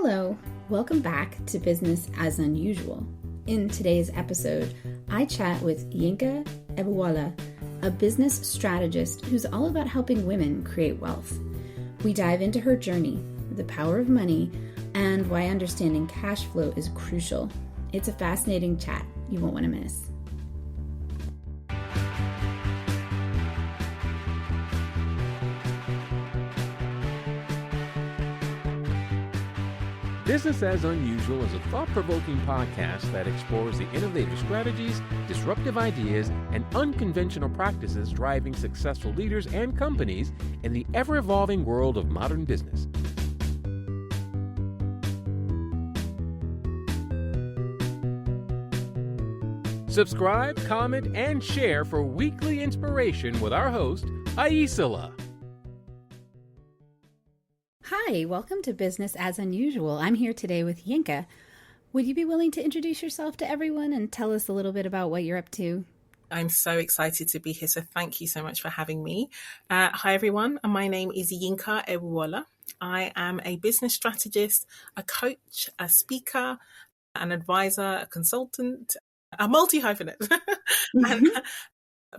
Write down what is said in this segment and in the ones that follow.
Hello, welcome back to Business as Unusual. In today's episode, I chat with Yinka Ewuola, a business strategist who's all about helping women create wealth. We dive into her journey, the power of money, and why understanding cash flow is crucial. It's a fascinating chat you won't want to miss. Business as Unusual is a thought-provoking podcast that explores the innovative strategies, disruptive ideas, and unconventional practices driving successful leaders and companies in the ever-evolving world of modern business. Subscribe, comment, and share for weekly inspiration with our host, Aicila. Hi, welcome to Business as Unusual. I'm here today with Yinka. Would you be willing to introduce yourself to everyone and tell us a little bit about what you're up to? I'm so excited to be here, so thank you so much for having me. Hi, everyone. My name is Yinka Ewuola. I am a business strategist, a coach, a speaker, an advisor, a consultant, a multi-hyphenate.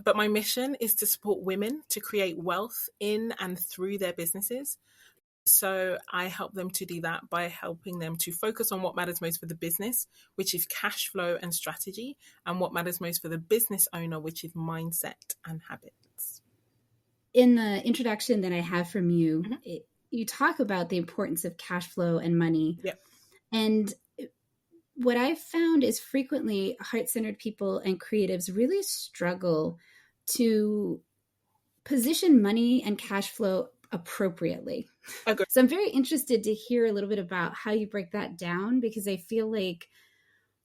But my mission is to support women to create wealth in and through their businesses. So I help them to do that by helping them to focus on what matters most for the business, which is cash flow and strategy, and what matters most for the business owner, which is mindset and habits. In the introduction that I have from you, you talk about the importance of cash flow and money. Yep. And what I've found is frequently heart-centered people and creatives really struggle to position money and cash flow appropriately. Okay. So I'm very interested to hear a little bit about how you break that down, because I feel like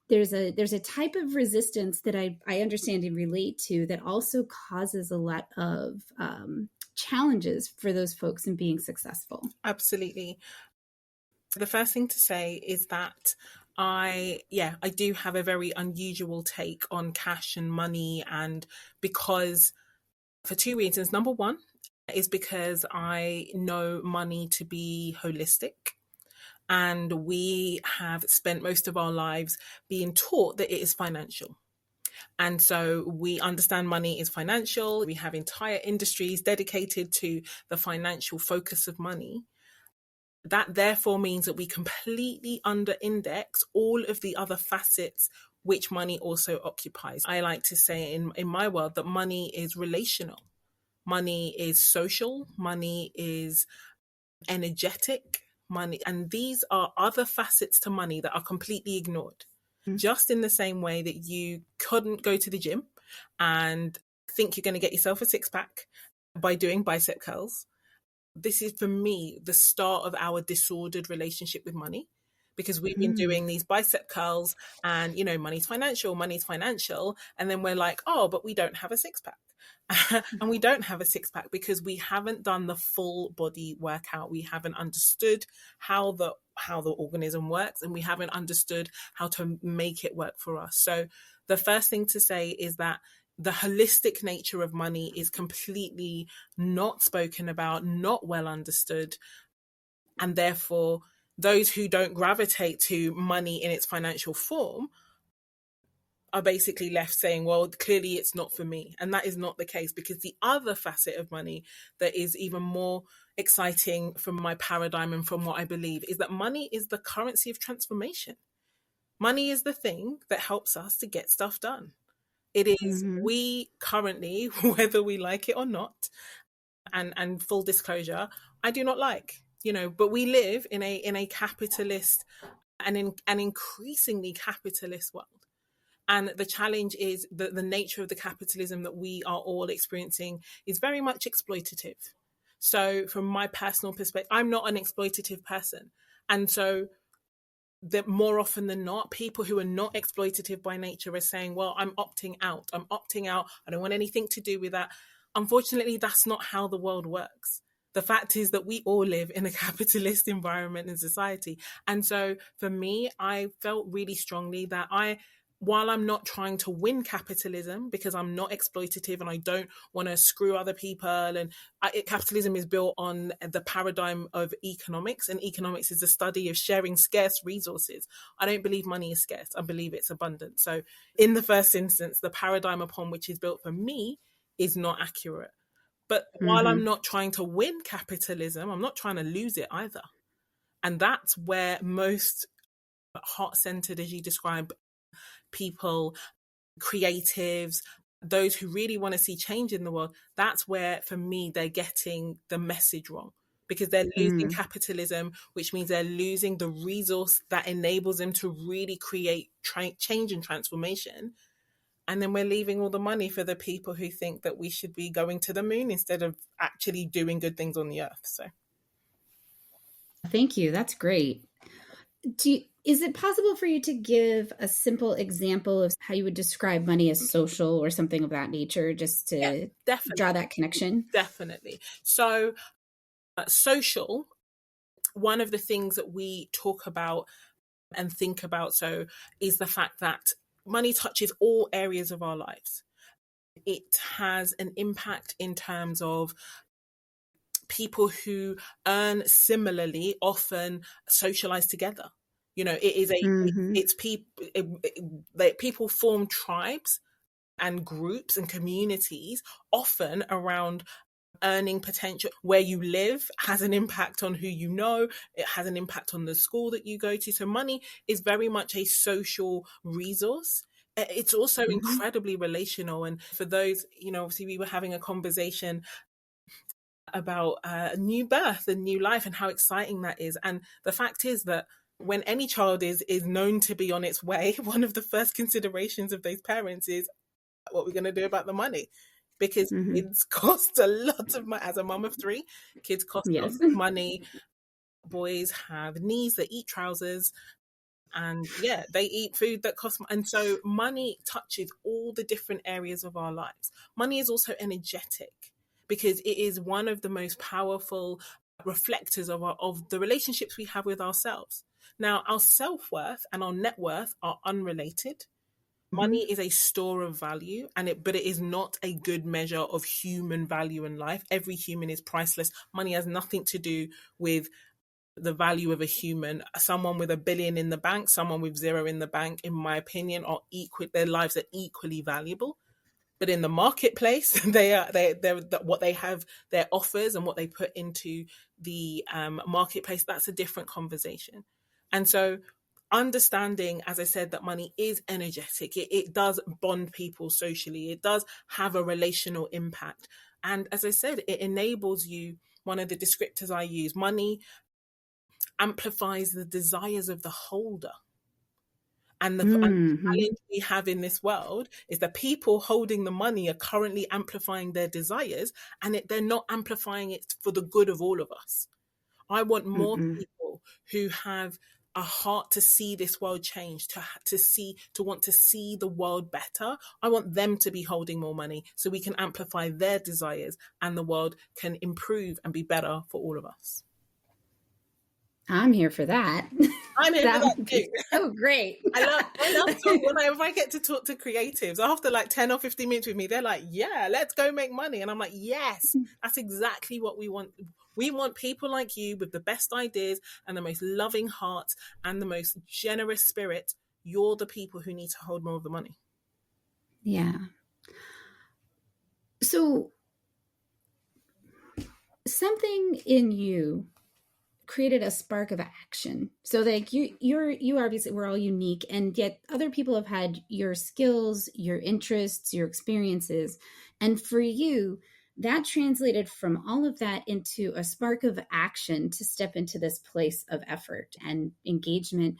there's a type of resistance that I understand and relate to that also causes a lot of challenges for those folks in being successful. Absolutely. The first thing to say is that I do have a very unusual take on cash and money, and because for two reasons. Number one is because I know money to be holistic, and we have spent most of our lives being taught that it is financial. And so we understand money is financial. We have entire industries dedicated to the financial focus of money. That therefore means that we completely under-index all of the other facets which money also occupies. I like to say in my world that money is relational. Money is social, money is energetic, money, and these are other facets to money that are completely ignored. Just in the same way that you couldn't go to the gym and think you're going to get yourself a six-pack by doing bicep curls. This is, for me, the start of our disordered relationship with money, because we've been doing these bicep curls and, money's financial. And then we're like, oh, but we don't have a six-pack. And we don't have a six-pack because we haven't done the full body workout. We haven't understood how the organism works, and we haven't understood how to make it work for us. So the first thing to say is that the holistic nature of money is completely not spoken about, not well understood. And therefore, those who don't gravitate to money in its financial form are basically left saying, well, clearly it's not for me. And that is not the case, because the other facet of money that is even more exciting from my paradigm and from what I believe is that money is the currency of transformation. Money is the thing that helps us to get stuff done. It is we currently, whether we like it or not, and full disclosure, I do not like, but we live in a capitalist and in an increasingly capitalist world. And the challenge is that the nature of the capitalism that we are all experiencing is very much exploitative. So from my personal perspective, I'm not an exploitative person. And so that more often than not, people who are not exploitative by nature are saying, well, I'm opting out. I don't want anything to do with that. Unfortunately, that's not how the world works. The fact is that we all live in a capitalist environment and society. And so for me, I felt really strongly that while I'm not trying to win capitalism, because I'm not exploitative and I don't want to screw other people, and capitalism is built on the paradigm of economics, and economics is the study of sharing scarce resources. I don't believe money is scarce. I believe it's abundant. So in the first instance, the paradigm upon which is built for me is not accurate. But while I'm not trying to win capitalism, I'm not trying to lose it either. And that's where most heart-centered, as you describe, people, creatives, those who really want to see change in the world, that's where, for me, they're getting the message wrong, because they're losing capitalism, which means they're losing the resource that enables them to really create change and transformation. And then we're leaving all the money for the people who think that we should be going to the moon instead of actually doing good things on the earth. So, thank you. That's great. Is it possible for you to give a simple example of how you would describe money as social or something of that nature, just to draw that connection? Definitely. So social, one of the things that we talk about and think about is the fact that money touches all areas of our lives. It has an impact in terms of people who earn similarly often socialize together. You know, it is it's people, people form tribes and groups and communities often around earning potential. Where you live has an impact on who you know. It has an impact on the school that you go to. So money is very much a social resource. It's also incredibly relational. And for those, you know, obviously we were having a conversation about a new birth and new life and how exciting that is. And the fact is that when any child is known to be on its way, one of the first considerations of those parents is what we're going to do about the money. Because kids cost a lot of money. As a mum of 3, kids cost a lot of money. Boys have knees that eat trousers. And yeah, they eat food that costs. And so money touches all the different areas of our lives. Money is also energetic, because it is one of the most powerful reflectors of the relationships we have with ourselves. Now, our self-worth and our net worth are unrelated. Money is a store of value, but it is not a good measure of human value in life. Every human is priceless. Money has nothing to do with the value of a human. Someone with $1 billion in the bank, someone with 0 in the bank, in my opinion, are equal. Their lives are equally valuable. But in the marketplace, they're what they have, their offers and what they put into the marketplace, that's a different conversation. And so understanding, as I said, that money is energetic. It does bond people socially. It does have a relational impact. And as I said, it enables you, one of the descriptors I use, money amplifies the desires of the holder. And the challenge we have in this world is that people holding the money are currently amplifying their desires, and they're not amplifying it for the good of all of us. I want more people who have a heart to see this world change, to want to see the world better. I want them to be holding more money so we can amplify their desires and the world can improve and be better for all of us. I'm here for that. I'm here for that too. Oh, great. I love talking. If I get to talk to creatives after like 10 or 15 minutes with me, they're like, yeah, let's go make money. And I'm like, yes, that's exactly what we want. We want people like you with the best ideas and the most loving heart and the most generous spirit. You're the people who need to hold more of the money. Yeah. So something in you created a spark of action. So like you obviously, we're all unique, and yet other people have had your skills, your interests, your experiences. And for you, that translated from all of that into a spark of action to step into this place of effort and engagement.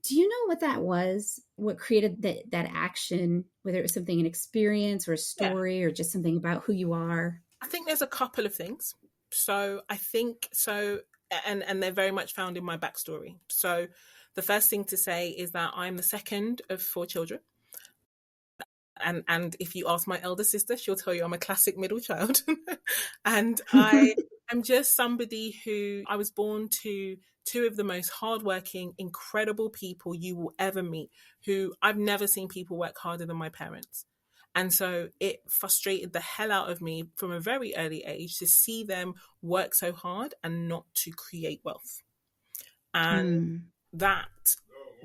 Do you know what that was? What created that action, whether it was something, an experience or a story or just something about who you are? I think there's a couple of things. And they're very much found in my backstory. So the first thing to say is that I'm the second of 4 children. And if you ask my elder sister, she'll tell you I'm a classic middle child. And I I'm just somebody who I was born to two of the most hardworking, incredible people you will ever meet, who I've never seen people work harder than my parents. And so it frustrated the hell out of me from a very early age to see them work so hard and not to create wealth. And that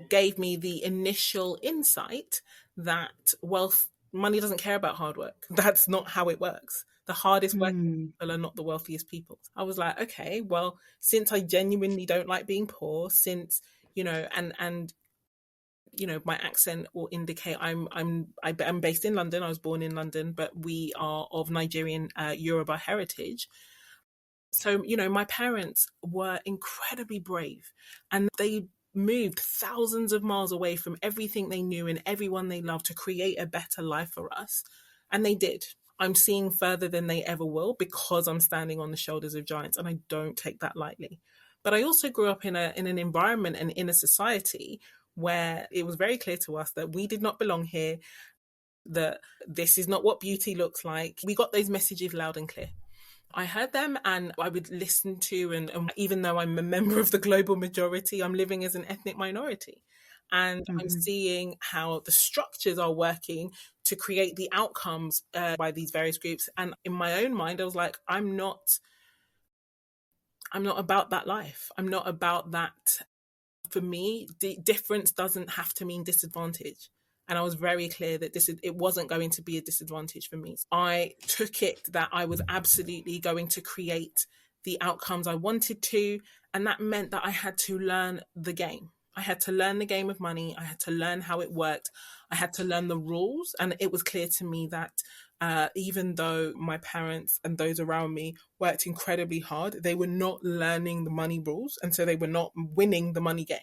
gave me the initial insight that money doesn't care about hard work. That's not how it works. The hardest working people are not the wealthiest people. I was like, okay, well, since I genuinely don't like being poor, since, and my accent will indicate I'm based in London. I was born in London, but we are of Nigerian Yoruba heritage. So, my parents were incredibly brave, and they moved thousands of miles away from everything they knew and everyone they loved to create a better life for us. And they did. I'm seeing further than they ever will because I'm standing on the shoulders of giants, and I don't take that lightly. But I also grew up in an environment and in a society where it was very clear to us that we did not belong here, that this is not what beauty looks like. We got those messages loud and clear. I heard them and I would listen to, and even though I'm a member of the global majority, I'm living as an ethnic minority. And I'm seeing how the structures are working to create the outcomes by these various groups. And in my own mind, I was like, I'm not about that life. I'm not about that. For me, the difference doesn't have to mean disadvantage. And I was very clear that it wasn't going to be a disadvantage for me. I took it that I was absolutely going to create the outcomes I wanted to. And that meant that I had to learn the game. I had to learn the game of money. I had to learn how it worked. I had to learn the rules. And it was clear to me that even though my parents and those around me worked incredibly hard, they were not learning the money rules. And so they were not winning the money game.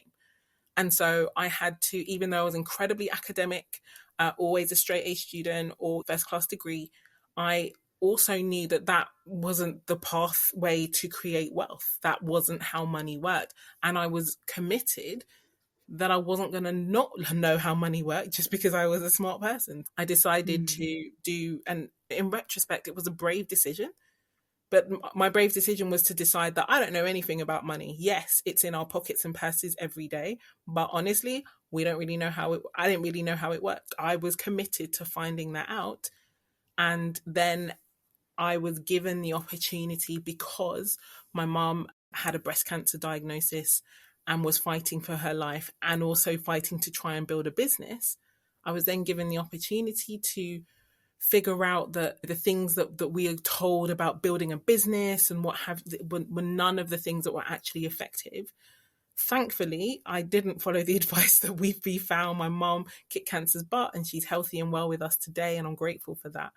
And so I had to, even though I was incredibly academic, always a straight A student or first class degree, I also knew that wasn't the pathway to create wealth. That wasn't how money worked. And I was committed that I wasn't going to not know how money worked just because I was a smart person. I decided to do, and in retrospect, it was a brave decision. But my brave decision was to decide that I don't know anything about money. Yes, it's in our pockets and purses every day. But honestly, I didn't really know how it worked. I was committed to finding that out. And then I was given the opportunity because my mom had a breast cancer diagnosis and was fighting for her life and also fighting to try and build a business. I was then given the opportunity to figure out that the things that we are told about building a business and were none of the things that were actually effective. Thankfully, I didn't follow the advice that we found. My mom kicked cancer's butt and she's healthy and well with us today, and I'm grateful for that.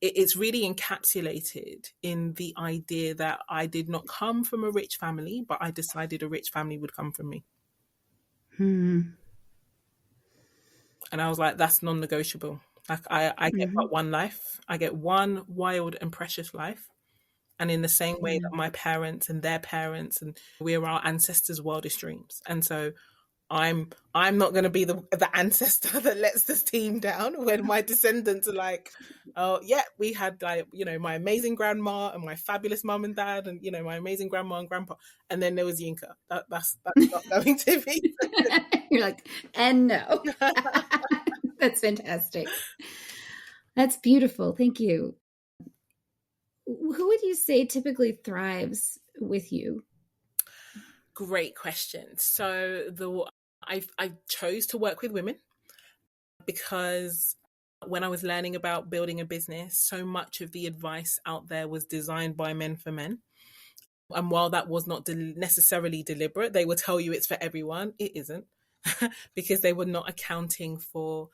It's really encapsulated in the idea that I did not come from a rich family, but I decided a rich family would come from me. And I was like, that's non-negotiable. Like I get but one life. I get one wild and precious life. And in the same way that my parents and their parents, and we are our ancestors' wildest dreams. And so I'm not going to be the ancestor that lets the team down when my descendants are like, oh yeah, we had my amazing grandma and my fabulous mum and dad and my amazing grandma and grandpa, and then there was Yinka. That's not going to be. You're like, and no. That's fantastic. That's beautiful. Thank you. Who would you say typically thrives with you? Great question. So I chose to work with women because when I was learning about building a business, so much of the advice out there was designed by men for men. And while that was not necessarily deliberate, they would tell you it's for everyone. It isn't because they were not accounting for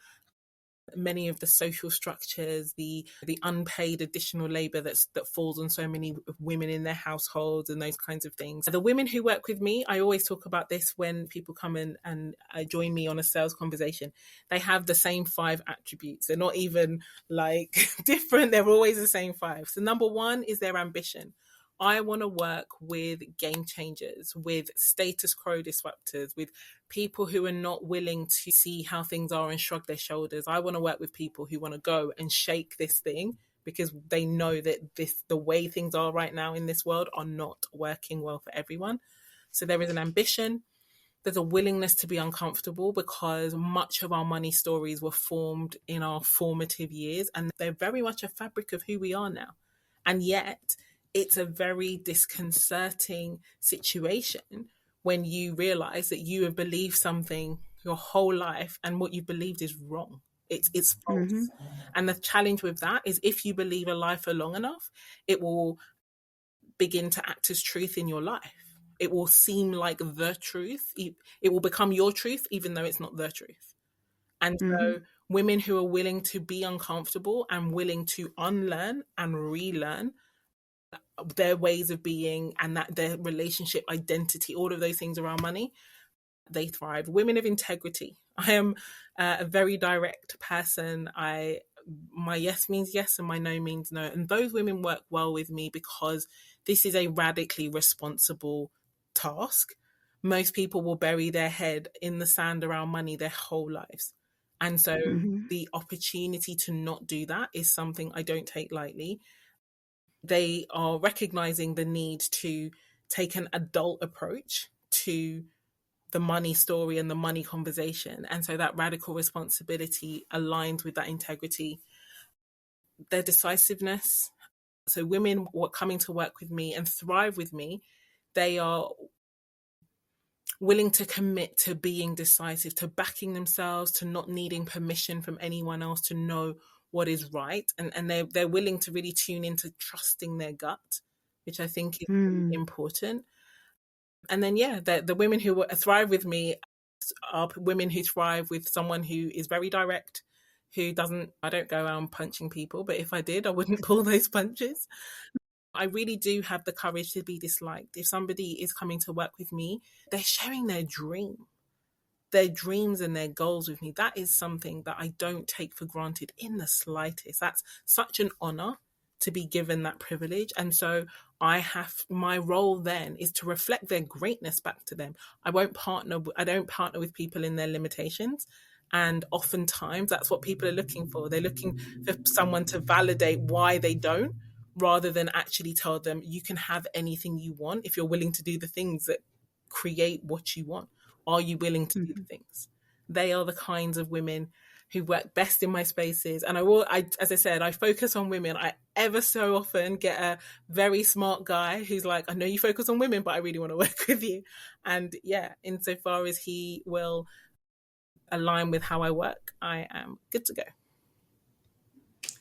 many of the social structures, the unpaid additional labor that falls on so many women in their households and those kinds of things. The women who work with me, I always talk about this when people come in and join me on a sales conversation. They have the same 5 attributes. They're not even like different. They're always the same 5. So number 1 is their ambition. I want to work with game changers, with status quo disruptors, with people who are not willing to see how things are and shrug their shoulders. I want to work with people who want to go and shake this thing because they know that the way things are right now in this world are not working well for everyone. So there is an ambition. There's a willingness to be uncomfortable, because much of our money stories were formed in our formative years, and they're very much a fabric of who we are now. And yet it's a very disconcerting situation when you realize that you have believed something your whole life and what you believed is wrong. It's false. And the challenge with that is, if you believe a lie for long enough, it will begin to act as truth in your life. It will seem like the truth. It will become your truth, even though it's not the truth. And so women who are willing to be uncomfortable and willing to unlearn and relearn their ways of being, and that their relationship identity, all of those things around money, they thrive. Women of integrity. I am a very direct person. My yes means yes and my no means no. And those women work well with me because this is a radically responsible task. Most people will bury their head in the sand around money their whole lives. And so the opportunity to not do that is something I don't take lightly. They are recognizing the need to take an adult approach to the money story and the money conversation. And so that radical responsibility aligns with that integrity. Their decisiveness. So women who are coming to work with me and thrive with me, they are willing to commit to being decisive, to backing themselves, to not needing permission from anyone else to know what is right. And they're willing to really tune into trusting their gut, which I think is really important. And then, the women who thrive with me are women who thrive with someone who is very direct, I don't go around punching people, but if I did, I wouldn't pull those punches. I really do have the courage to be disliked. If somebody is coming to work with me, they're sharing their dreams and their goals with me. That is something that I don't take for granted in the slightest. That's such an honor to be given that privilege. And so my role then is to reflect their greatness back to them. I don't partner with people in their limitations. And oftentimes that's what people are looking for. They're looking for someone to validate why they don't, rather than actually tell them you can have anything you want if you're willing to do the things that create what you want. Are you willing to do the things? They are the kinds of women who work best in my spaces. And as I said, I focus on women. I ever so often get a very smart guy who's like, I know you focus on women, but I really want to work with you. And insofar as he will align with how I work, I am good to go.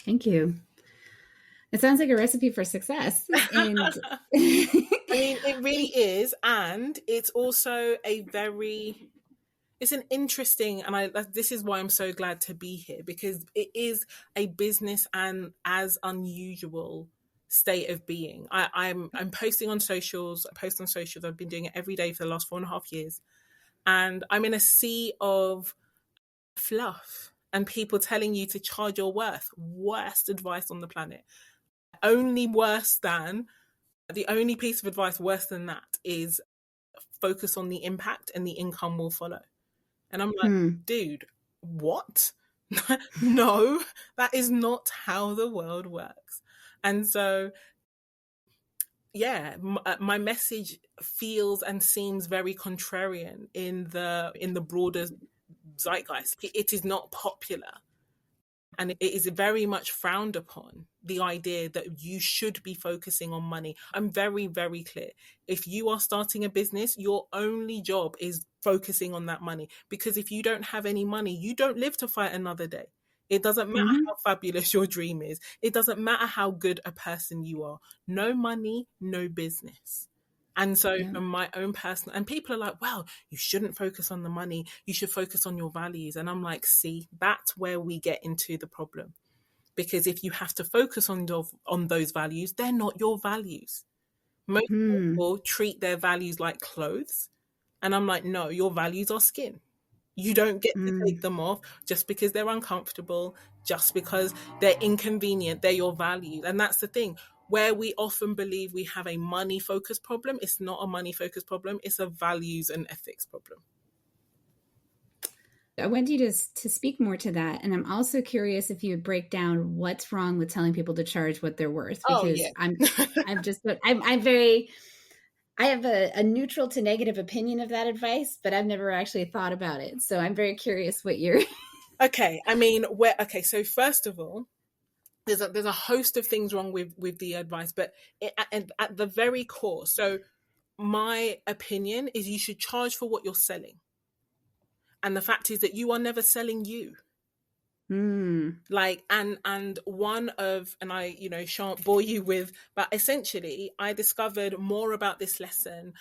Thank you. It sounds like a recipe for success. And I mean, it really is. And it's also it's an interesting, and this is why I'm so glad to be here, because it is a business and as unusual state of being. I'm posting on socials. I post on socials. I've been doing it every day for the last 4.5 years. And I'm in a sea of fluff and people telling you to charge your worth. Worst advice on the planet. The only piece of advice worse than that is focus on the impact and the income will follow. And I'm like, dude, what? No, that is not how the world works. And so, my message feels and seems very contrarian in the broader zeitgeist. It is not popular. And it is very much frowned upon, the idea that you should be focusing on money. I'm very, very clear. If you are starting a business, your only job is focusing on that money. Because if you don't have any money, you don't live to fight another day. It doesn't matter how fabulous your dream is. It doesn't matter how good a person you are. No money, no business. And so from my own personal, and people are like, well, you shouldn't focus on the money. You should focus on your values. And I'm like, see, that's where we get into the problem. Because if you have to focus on those values, they're not your values. Most people treat their values like clothes. And I'm like, no, your values are skin. You don't get to take them off just because they're uncomfortable, just because they're inconvenient. They're your values. And that's the thing. Where we often believe we have a money-focused problem, it's not a money-focused problem. It's a values and ethics problem. I want you to speak more to that. And I'm also curious if you would break down what's wrong with telling people to charge what they're worth, Oh, because yeah. I'm very, I have a neutral to negative opinion of that advice, but I've never actually thought about it. So I'm very curious what you're. Okay. So first of all, there's a host of things wrong with the advice, but at the very core. So my opinion is you should charge for what you're selling. And the fact is that you are never selling you. Like, and one of, and I, shan't bore you with, but essentially I discovered more about this lesson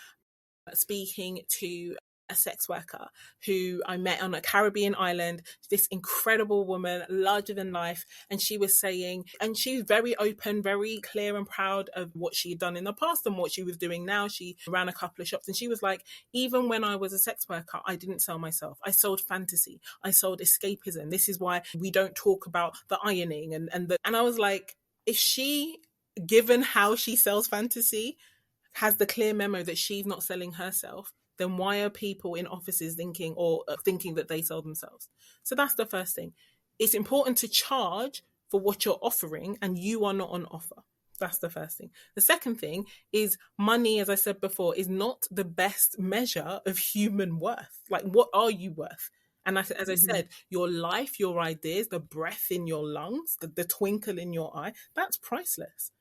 speaking to a sex worker who I met on a Caribbean island, this incredible woman, larger than life. And she was saying, and she's very open, very clear and proud of what she had done in the past and what she was doing now. She ran a couple of shops and she was like, even when I was a sex worker, I didn't sell myself. I sold fantasy. I sold escapism. This is why we don't talk about the ironing and I was like, if she, given how she sells fantasy, has the clear memo that she's not selling herself, then why are people in offices thinking that they sell themselves? So that's the first thing. It's important to charge for what you're offering and you are not on offer. That's the first thing. The second thing is money, as I said before, is not the best measure of human worth. Like, what are you worth? And as I said, your life, your ideas, the breath in your lungs, the twinkle in your eye, that's priceless.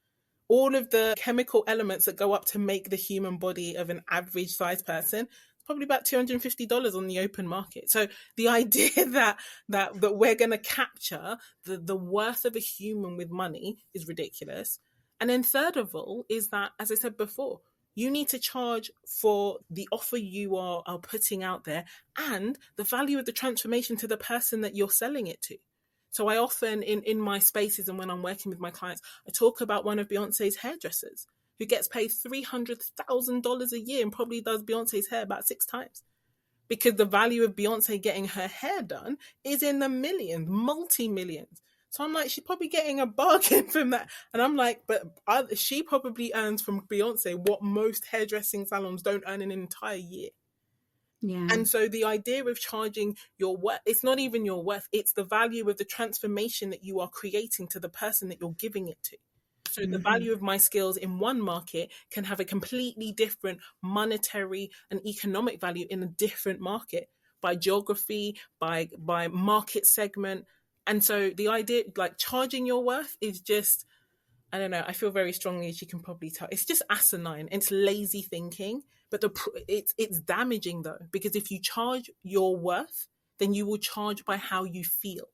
All of the chemical elements that go up to make the human body of an average sized person, it's probably about $250 on the open market. So the idea that we're going to capture the worth of a human with money is ridiculous. And then third of all is that, as I said before, you need to charge for the offer you are putting out there and the value of the transformation to the person that you're selling it to. So I often, in my spaces and when I'm working with my clients, I talk about one of Beyonce's hairdressers who gets paid $300,000 a year and probably does Beyonce's hair about 6 times. Because the value of Beyonce getting her hair done is in the millions, multi-millions. So I'm like, she's probably getting a bargain from that. And I'm like, but she probably earns from Beyonce what most hairdressing salons don't earn in an entire year. Yeah. And so the idea of charging your worth, it's not even your worth, it's the value of the transformation that you are creating to the person that you're giving it to. So the value of my skills in one market can have a completely different monetary and economic value in a different market by geography, by market segment. And so the idea, like, charging your worth is just, I don't know, I feel very strongly, as you can probably tell, it's just asinine. It's lazy thinking, but it's damaging though, because if you charge your worth, then you will charge by how you feel.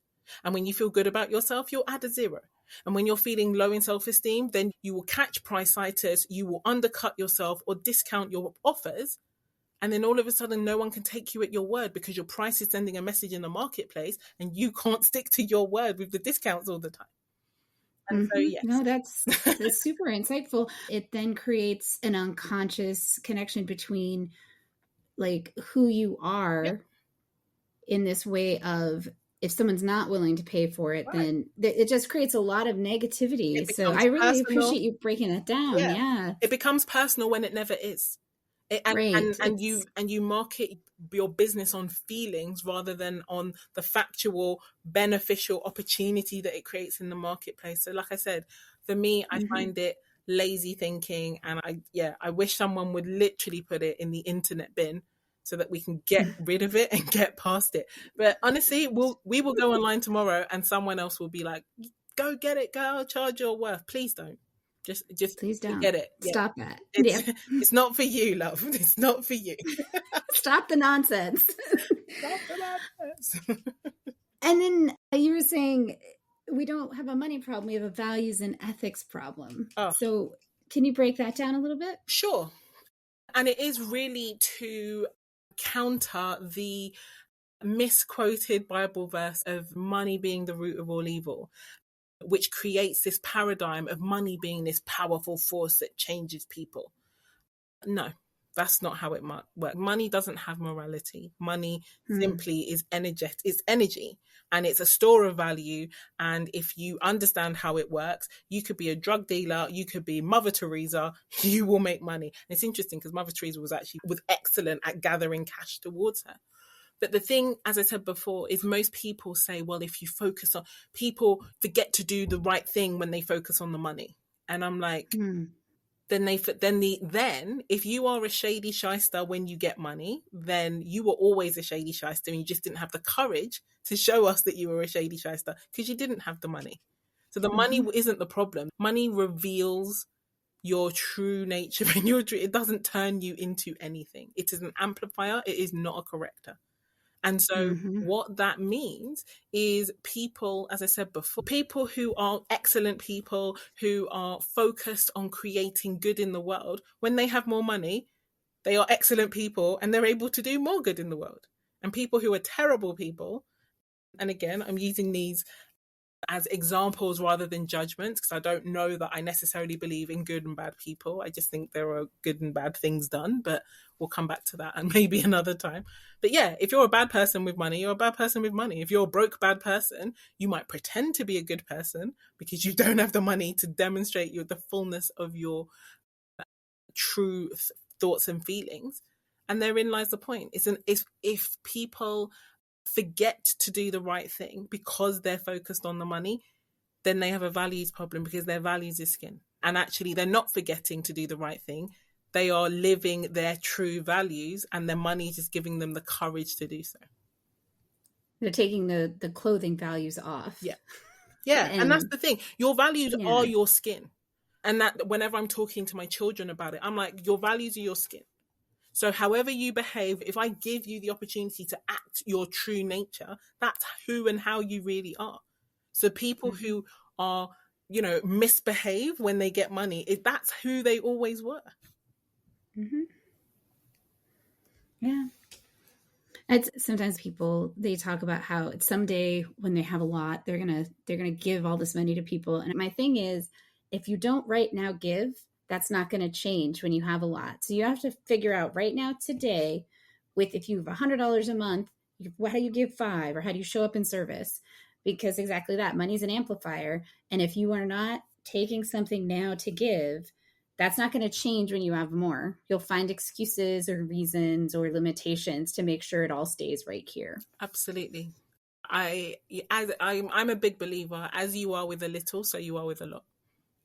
And when you feel good about yourself, you'll add a 0. And when you're feeling low in self-esteem, then you will catch price fighters, you will undercut yourself or discount your offers. And then all of a sudden, no one can take you at your word because your price is sending a message in the marketplace and you can't stick to your word with the discounts all the time. And so, yes. No, that's super insightful. It then creates an unconscious connection between like who you are in this way of, if someone's not willing to pay for it, then it just creates a lot of negativity. So I really appreciate you breaking that down. Yeah. It becomes personal when it never is. And you market your business on feelings rather than on the factual beneficial opportunity that it creates in the marketplace. So like I said, for me, I find it lazy thinking, and I wish someone would literally put it in the internet bin so that we can get rid of it and get past it. But honestly, we will go online tomorrow and someone else will be like, go get it, go charge your worth. Please don't. Just please don't get it. Stop that. It's not for you, love. It's not for you. Stop the nonsense. Stop the nonsense. And then you were saying we don't have a money problem. We have a values and ethics problem. So can you break that down a little bit? Sure. And it is really to counter the misquoted Bible verse of money being the root of all evil, which creates this paradigm of money being this powerful force that changes people. No, that's not how it works. Money doesn't have morality. Money simply is it's energy, and it's a store of value. And if you understand how it works, you could be a drug dealer, you could be Mother Teresa, you will make money. And it's interesting because Mother Teresa was excellent at gathering cash towards her. But the thing, as I said before, is most people say, well, if you focus on, people forget to do the right thing when they focus on the money. And I'm like, then if you are a shady shyster when you get money, then you were always a shady shyster and you just didn't have the courage to show us that you were a shady shyster because you didn't have the money. So the money isn't the problem. Money reveals your true nature and it doesn't turn you into anything. It is an amplifier. It is not a corrector. And so what that means is people, as I said before, people who are excellent people, who are focused on creating good in the world, when they have more money, they are excellent people and they're able to do more good in the world. And people who are terrible people, and again, I'm using these as examples rather than judgments, because I don't know that I necessarily believe in good and bad people. I just think there are good and bad things done, but we'll come back to that and maybe another time. But yeah, if you're a bad person with money, you're a bad person with money. If you're a broke bad person, you might pretend to be a good person because you don't have the money to demonstrate the fullness of your true thoughts and feelings. And therein lies the point. If people forget to do the right thing because they're focused on the money, then they have a values problem because their values is skin. And actually, they're not forgetting to do the right thing. They are living their true values and their money is just giving them the courage to do so. They're taking the clothing values off. Yeah. Yeah. And that's the thing. Your values are your skin. And that whenever I'm talking to my children about it, I'm like, your values are your skin. So however you behave, if I give you the opportunity to act your true nature, that's who and how you really are. So people who are, misbehave when they get money, that's who they always were. Yeah. It's sometimes people, they talk about how someday when they have a lot, they're gonna give all this money to people. And my thing is, if you don't right now give, that's not going to change when you have a lot. So you have to figure out right now, today, if you have $100 a month, how do you give $5, or how do you show up in service? Because exactly that, money is an amplifier. And if you are not taking something now to give, that's not going to change when you have more. You'll find excuses or reasons or limitations to make sure it all stays right here. Absolutely. I'm a big believer, as you are with a little, so you are with a lot.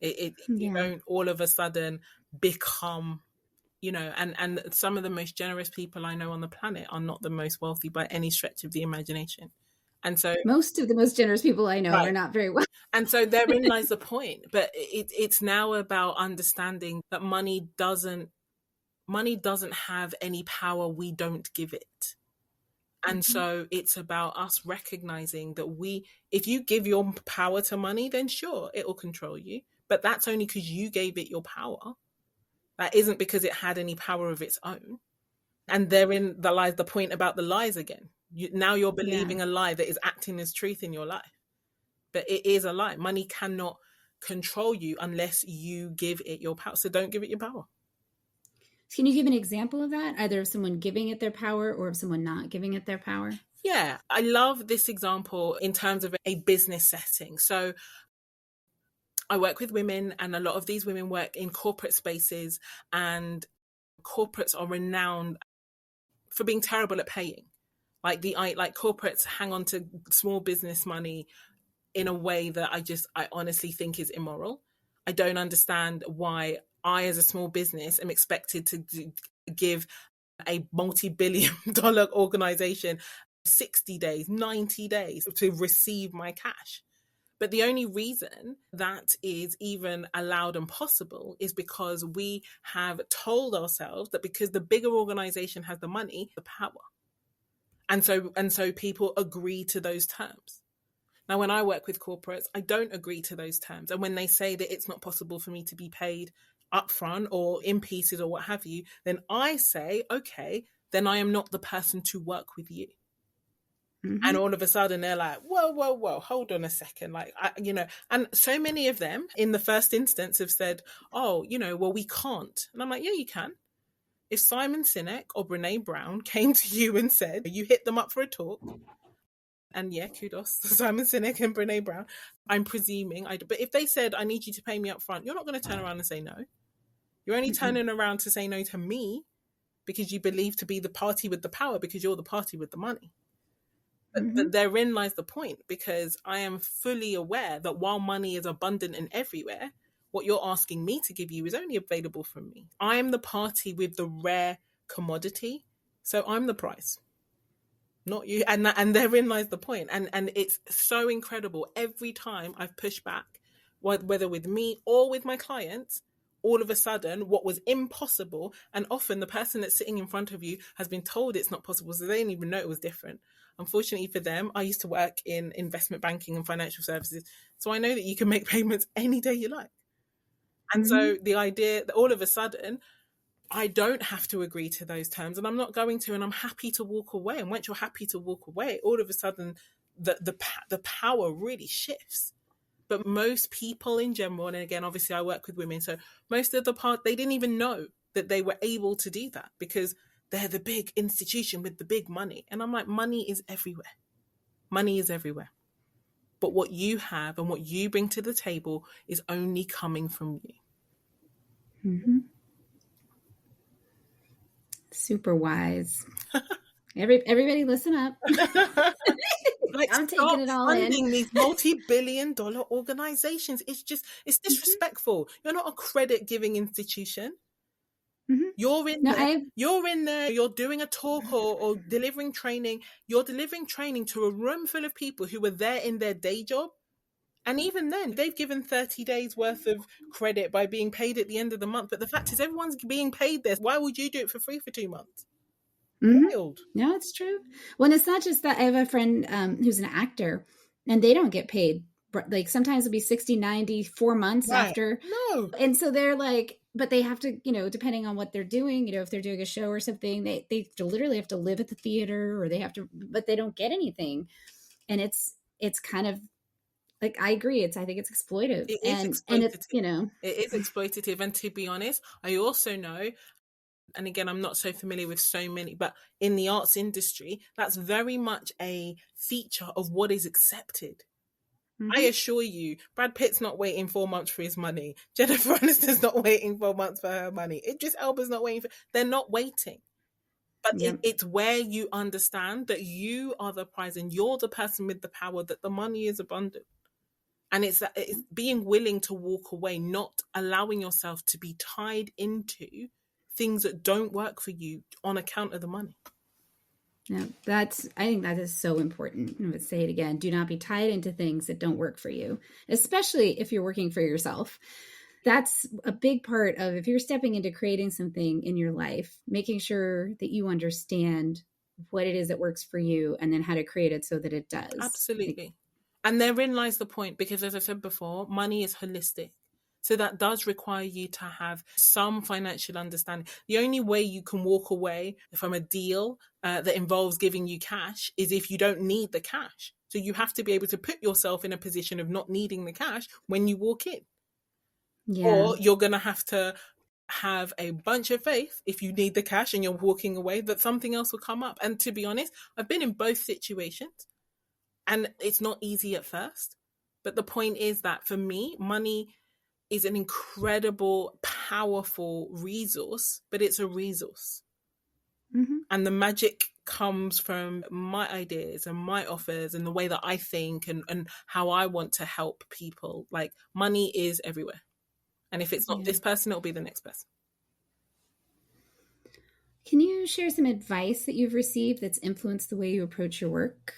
You don't all of a sudden become, and some of the most generous people I know on the planet are not the most wealthy by any stretch of the imagination. And so most of the most generous people I know are not very well. And so therein lies the point. But it's now about understanding that money doesn't have any power we don't give it. And so it's about us recognizing that if you give your power to money, then sure, it will control you. But that's only because you gave it your power. That isn't because it had any power of its own. And therein lies the point about the lies again. Now you're believing a lie that is acting as truth in your life. But it is a lie. Money cannot control you unless you give it your power. So don't give it your power. Can you give an example of that? Either of someone giving it their power or of someone not giving it their power? Yeah, I love this example in terms of a business setting. So I work with women, and a lot of these women work in corporate spaces, and corporates are renowned for being terrible at paying. Like corporates hang on to small business money in a way that I honestly think is immoral. I don't understand why I, as a small business, am expected to give a multi-billion-dollar organization 60 days, 90 days to receive my cash. But the only reason that is even allowed and possible is because we have told ourselves that because the bigger organization has the money, the power. And so people agree to those terms. Now, when I work with corporates, I don't agree to those terms. And when they say that it's not possible for me to be paid upfront or in pieces or what have you, then I say, okay, then I am not the person to work with you. And all of a sudden they're like, whoa, hold on a second. And so many of them in the first instance have said, well, we can't. And I'm like, yeah, you can. If Simon Sinek or Brene Brown came to you and said, you hit them up for a talk, and yeah, kudos to Simon Sinek and Brene Brown, I'm presuming, but if they said, I need you to pay me up front, you're not going to turn around and say no. You're only turning around to say no to me because you believe to be the party with the power because you're the party with the money. Mm-hmm. But therein lies the point, because I am fully aware that while money is abundant and everywhere, what you're asking me to give you is only available from me. I am the party with the rare commodity, so I'm the price, not you. And therein lies the point. And it's so incredible. Every time I've pushed back, whether with me or with my clients, all of a sudden what was impossible, and often the person that's sitting in front of you has been told it's not possible, so they didn't even know it was different. Unfortunately for them, I used to work in investment banking and financial services, so I know that you can make payments any day you like. And so the idea that all of a sudden I don't have to agree to those terms, and I'm not going to, and I'm happy to walk away. And once you're happy to walk away, all of a sudden the power really shifts. But most people in general, and again, obviously I work with women, so most of the part, they didn't even know that they were able to do that because they're the big institution with the big money. And I'm like, money is everywhere. Money is everywhere. But what you have and what you bring to the table is only coming from you. Mm-hmm. Super wise. Everybody listen up. Like, I'm taking it all in. Funding these multi-billion-dollar organizations. It's disrespectful. Mm-hmm. You're not a credit-giving institution. Mm-hmm. You're in there, you're doing a talk or delivering training. You're delivering training to a room full of people who were there in their day job. And even then, they've given 30 days worth of credit by being paid at the end of the month. But the fact is, everyone's being paid this. Why would you do it for free for 2 months? Mm-hmm. Wild. No, it's true. Well, it's not just that. I have a friend who's an actor, and they don't get paid. Like sometimes it'll be 60, 90, 4 months after. No. And so they're like, but they have to, depending on what they're doing, if they're doing a show or something, they literally have to live at the theater, or they have to, but they don't get anything. And it's kind of like, I agree. I think it's exploitive. It is exploitative. And it's, it is exploitative. And to be honest, I also know, and again, I'm not so familiar with so many, but in the arts industry, that's very much a feature of what is accepted. Mm-hmm. I assure you, Brad Pitt's not waiting 4 months for his money. Jennifer Aniston's not waiting 4 months for her money. Idris Elba's not waiting they're not waiting. But it's where you understand that you are the prize and you're the person with the power, that the money is abundant. And it's being willing to walk away, not allowing yourself to be tied into things that don't work for you on account of the money. No, I think that is so important. I'm going to say it again. Do not be tied into things that don't work for you, especially if you're working for yourself. That's a big part of, if you're stepping into creating something in your life, making sure that you understand what it is that works for you and then how to create it so that it does. Absolutely. And therein lies the point, because as I said before, money is holistic. So that does require you to have some financial understanding. The only way you can walk away from a deal that involves giving you cash is if you don't need the cash. So you have to be able to put yourself in a position of not needing the cash when you walk in. Yeah. Or you're going to have a bunch of faith if you need the cash and you're walking away, that something else will come up. And to be honest, I've been in both situations, and it's not easy at first. But the point is that for me, money is an incredible, powerful resource, but it's a resource. Mm-hmm. And the magic comes from my ideas and my offers and the way that I think and how I want to help people. Like, money is everywhere. And if it's not this person, it'll be the next person. Can you share some advice that you've received that's influenced the way you approach your work?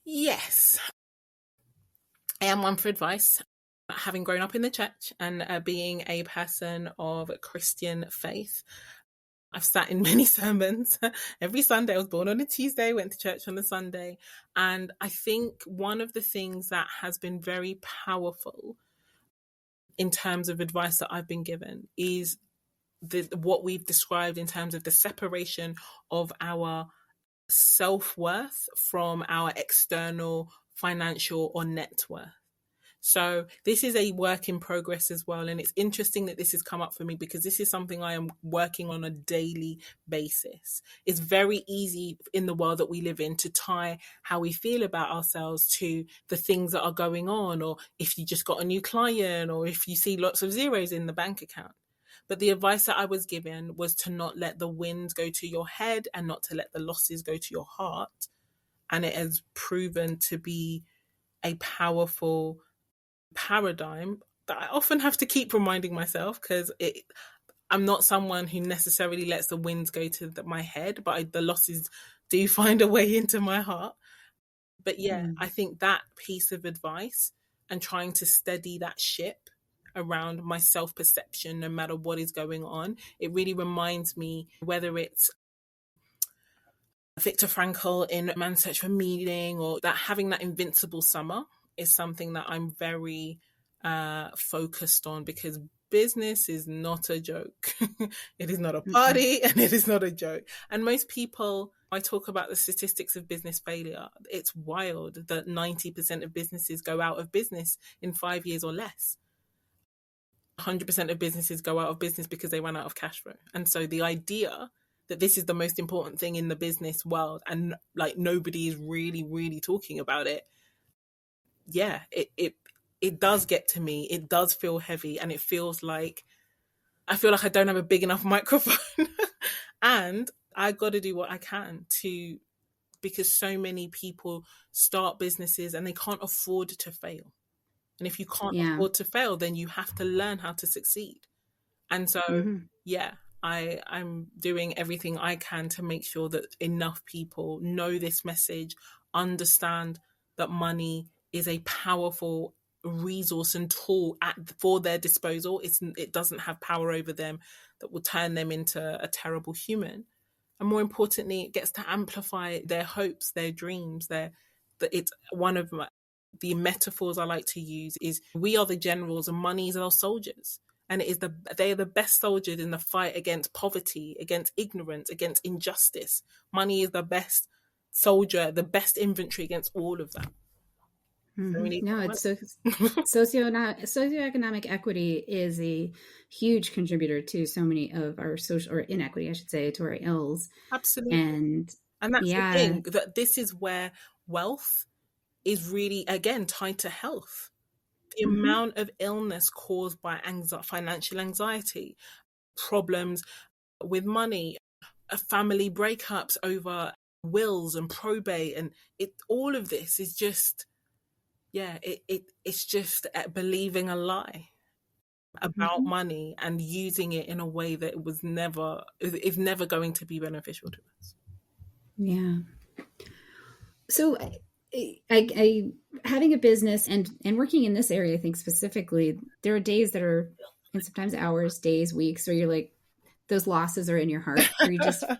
Yes. I am one for advice. Having grown up in the church and being a person of Christian faith, I've sat in many sermons every Sunday. I was born on a Tuesday, went to church on a Sunday. And I think one of the things that has been very powerful in terms of advice that I've been given is what we've described in terms of the separation of our self-worth from our external financial or net worth. So this is a work in progress as well. And it's interesting that this has come up for me because this is something I am working on a daily basis. It's very easy in the world that we live in to tie how we feel about ourselves to the things that are going on, or if you just got a new client, or if you see lots of zeros in the bank account. But the advice that I was given was to not let the wins go to your head and not to let the losses go to your heart. And it has proven to be a powerful paradigm that I often have to keep reminding myself, because I'm not someone who necessarily lets the wins go to my head, but the losses do find a way into my heart. But yeah, I think that piece of advice and trying to steady that ship around my self-perception, no matter what is going on, it really reminds me, whether it's Viktor Frankl in Man's Search for Meaning, or that having that invincible summer is something that I'm very focused on, because business is not a joke. It is not a party, and it is not a joke. And most people, I talk about the statistics of business failure. It's wild that 90% of businesses go out of business in 5 years or less. 100% of businesses go out of business because they run out of cash flow. And so the idea that this is the most important thing in the business world and like nobody is really, really talking about it, yeah, it does get to me. It does feel heavy, and it feels like I feel like I don't have a big enough microphone. And I got to do what I can because so many people start businesses and they can't afford to fail. And if you can't afford to fail, then you have to learn how to succeed. And so, yeah, I'm doing everything I can to make sure that enough people know this message, understand that money is a powerful resource and tool for their disposal. It doesn't have power over them that will turn them into a terrible human. And more importantly, it gets to amplify their hopes, their dreams. It's one of the metaphors I like to use is we are the generals and money is our soldiers. And they are the best soldiers in the fight against poverty, against ignorance, against injustice. Money is the best soldier, the best inventory against all of that. No, it's socioeconomic equity is a huge contributor to so many of our social, or inequity, I should say, to our ills. Absolutely. And that's the thing, that this is where wealth is really, again, tied to health. The amount of illness caused by financial anxiety, problems with money, family breakups over wills and probate, and all of this is just, it's just believing a lie about money and using it in a way that is never going to be beneficial to us. Yeah. So I having a business and working in this area, I think specifically, there are days that are, and sometimes hours, days, weeks, where you're like, those losses are in your heart, or you just feel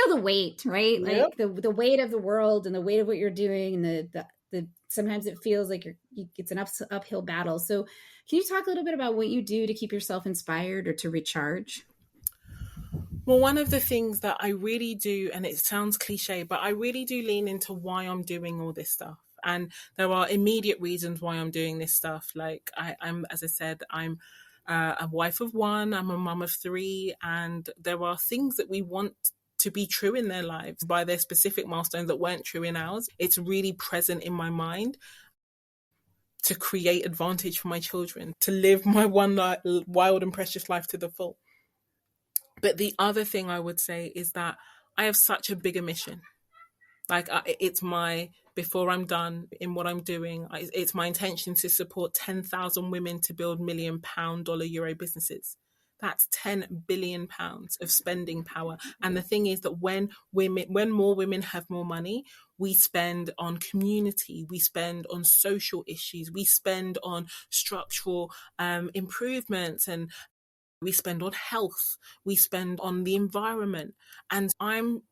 the weight, right? Yep. Like the weight of the world and the weight of what you're doing, and the sometimes it feels like it's an uphill battle. So can you talk a little bit about what you do to keep yourself inspired or to recharge? Well, one of the things that I really do, and it sounds cliche, but I really do lean into why I'm doing all this stuff. And there are immediate reasons why I'm doing this stuff. Like I'm, as I said, I'm a wife of one, I'm a mum of three, and there are things that we want to be true in their lives by their specific milestones that weren't true in ours. It's really present in my mind to create advantage for my children, to live my one wild and precious life to the full. But the other thing I would say is that I have such a bigger mission. Like before I'm done in what I'm doing, it's my intention to support 10,000 women to build £1 million, $, euro businesses. That's £10 billion of spending power. And the thing is that when more women have more money, we spend on community, we spend on social issues, we spend on structural improvements, and we spend on health, we spend on the environment. And I'm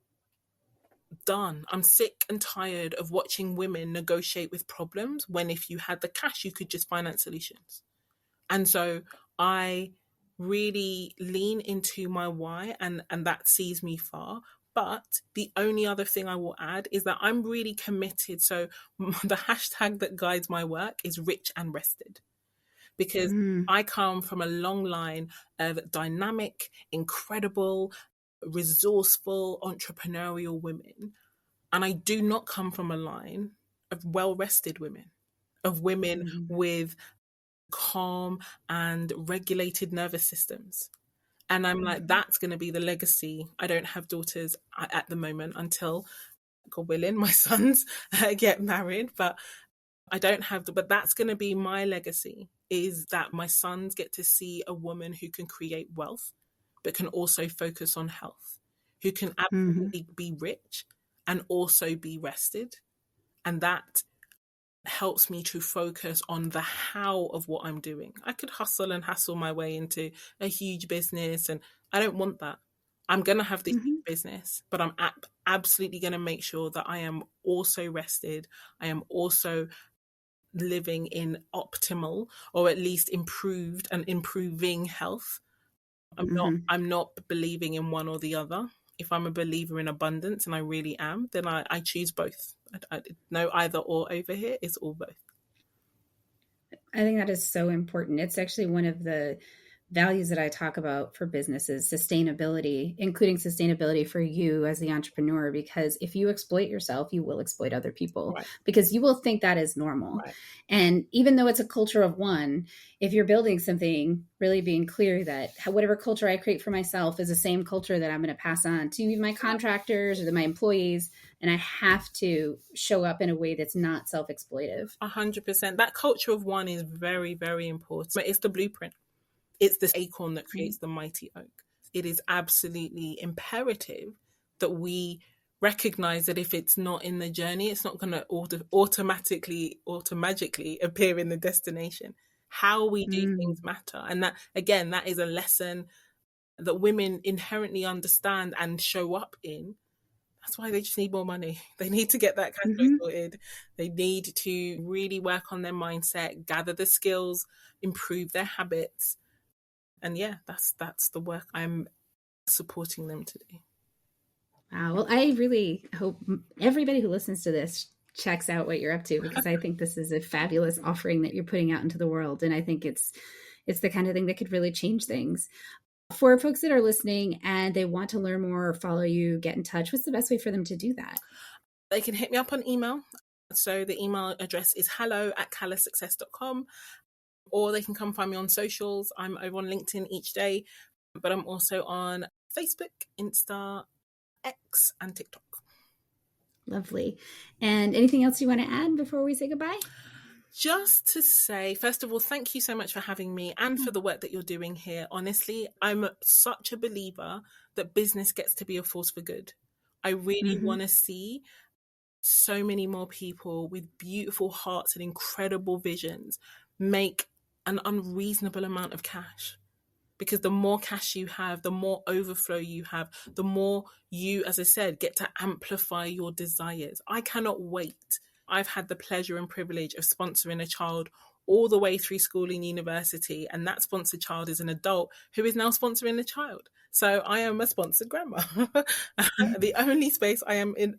done. I'm sick and tired of watching women negotiate with problems when if you had the cash, you could just finance solutions. And so I really lean into my why, and that sees me far. But the only other thing I will add is that I'm really committed. So the hashtag that guides my work is rich and rested. Because I come from a long line of dynamic, incredible, resourceful, entrepreneurial women. And I do not come from a line of well-rested women, of women with calm and regulated nervous systems. And I'm like, that's going to be the legacy. I don't have daughters at the moment until, God willing, my sons get married, but I don't have but that's going to be my legacy, is that my sons get to see a woman who can create wealth, but can also focus on health, who can absolutely be rich and also be rested. And that helps me to focus on the how of what I'm doing. I could hustle and hassle my way into a huge business, and I don't want that. I'm going to have this huge business, but I'm absolutely going to make sure that I am also rested. I am also living in optimal, or at least improved and improving health. I'm not believing in one or the other. If I'm a believer in abundance, and I really am, then I choose both. No either or over here. It's all both. I think that is so important. It's actually one of the values that I talk about for businesses, sustainability, including sustainability for you as the entrepreneur, because if you exploit yourself, you will exploit other people, Right. because you will think that is normal. Right. And even though it's a culture of one, if you're building something, really being clear that whatever culture I create for myself is the same culture that I'm going to pass on to my contractors or my employees. And I have to show up in a way that's not self-exploitive. 100%. That culture of one is very, very important. It's the blueprint. It's this acorn that creates the mighty oak. It is absolutely imperative that we recognize that if it's not in the journey, it's not going to automatically appear in the destination. How we do things matter. And that, again, that is a lesson that women inherently understand and show up in. That's why they just need more money. They need to get that cash flow sorted. They need to really work on their mindset, gather the skills, improve their habits. And yeah, that's the work I'm supporting them to do. Wow. Well, I really hope everybody who listens to this checks out what you're up to, because I think this is a fabulous offering that you're putting out into the world. And I think it's the kind of thing that could really change things. For folks that are listening and they want to learn more or follow you, get in touch, what's the best way for them to do that? They can hit me up on email. So the email address is hello@calasuccess.com. Or they can come find me on socials. I'm over on LinkedIn each day, but I'm also on Facebook, Insta, X, and TikTok. Lovely. And anything else you want to add before we say goodbye? Just to say, first of all, thank you so much for having me and for the work that you're doing here. Honestly, I'm such a believer that business gets to be a force for good. I really want to see so many more people with beautiful hearts and incredible visions make an unreasonable amount of cash, because the more cash you have, the more overflow you have, the more you, as I said, get to amplify your desires. I cannot wait. I've had the pleasure and privilege of sponsoring a child all the way through school and university, and that sponsored child is an adult who is now sponsoring a child. So I am a sponsored grandma. The only space I am in,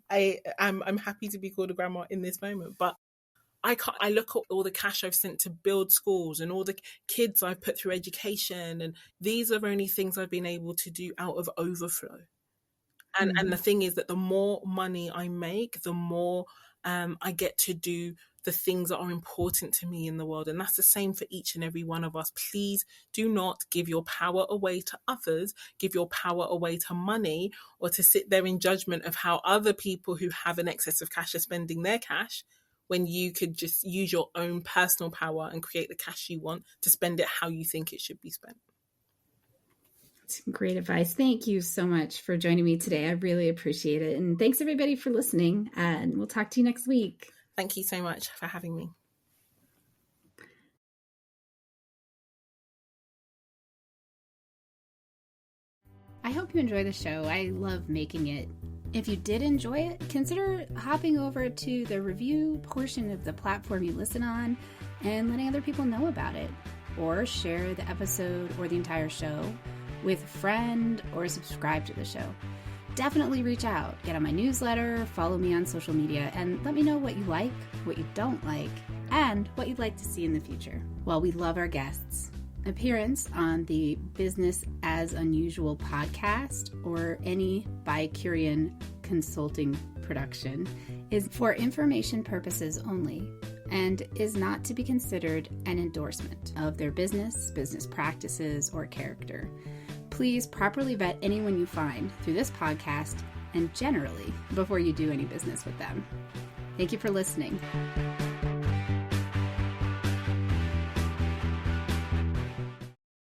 I'm happy to be called a grandma in this moment, but I look at all the cash I've sent to build schools and all the kids I've put through education, and these are only things I've been able to do out of overflow. And the thing is that the more money I make, the more I get to do the things that are important to me in the world. And that's the same for each and every one of us. Please do not give your power away to others, give your power away to money, or to sit there in judgment of how other people who have an excess of cash are spending their cash, when you could just use your own personal power and create the cash you want to spend it how you think it should be spent. That's great advice. Thank you so much for joining me today. I really appreciate it. And thanks everybody for listening. And we'll talk to you next week. Thank you so much for having me. I hope you enjoy the show. I love making it. If you did enjoy it, consider hopping over to the review portion of the platform you listen on and letting other people know about it. Or share the episode or the entire show with a friend, or subscribe to the show. Definitely reach out, get on my newsletter, follow me on social media, and let me know what you like, what you don't like, and what you'd like to see in the future. Well, we love our guests. Appearance on the Business as Unusual podcast or any Bicurean consulting production is for information purposes only and is not to be considered an endorsement of their business practices, or character. Please properly vet anyone you find through this podcast and generally before you do any business with them. Thank you for listening.